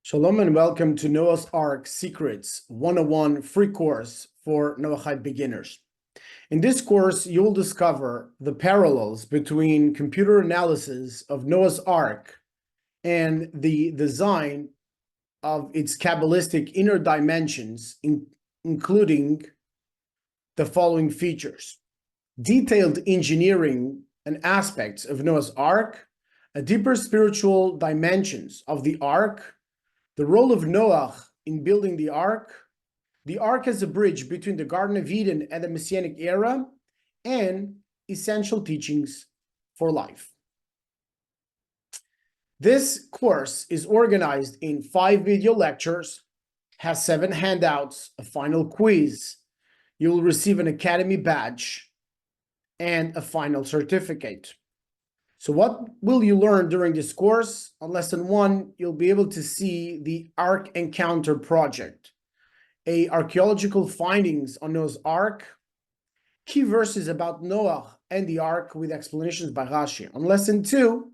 Shalom and welcome to Noah's Ark Secrets 101 free course for Noahide beginners. In this course, you'll discover the parallels between computer analysis of Noah's Ark and the design of its Kabbalistic inner dimensions, including the following features: detailed engineering and aspects of Noah's Ark, a deeper spiritual dimensions of the Ark, the role of Noah in building the Ark as a bridge between the Garden of Eden and the Messianic Era, and essential teachings for life. This course is organized in 5 video lectures, has 7 handouts, a final quiz. You will receive an Academy badge and a final certificate. So what will you learn during this course? On lesson 1, you'll be able to see the Ark Encounter project, archeological findings on Noah's Ark, key verses about Noah and the Ark with explanations by Rashi. On lesson 2,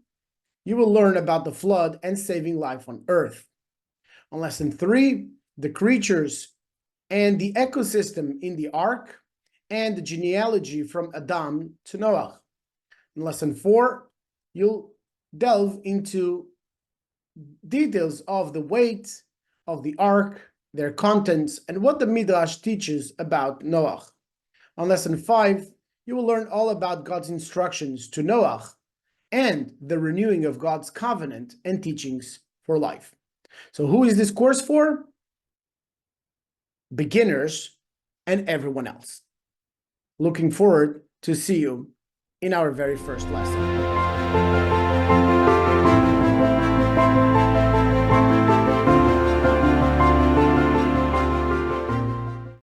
you will learn about the flood and saving life on earth. On lesson 3, the creatures and the ecosystem in the Ark and the genealogy from Adam to Noah. In lesson 4, you'll delve into details of the weight of the Ark, their contents, and what the Midrash teaches about Noah. On lesson 5, you will learn all about God's instructions to Noah and the renewing of God's covenant and teachings for life. So who is this course for? Beginners and everyone else. Looking forward to see you in our very first lesson.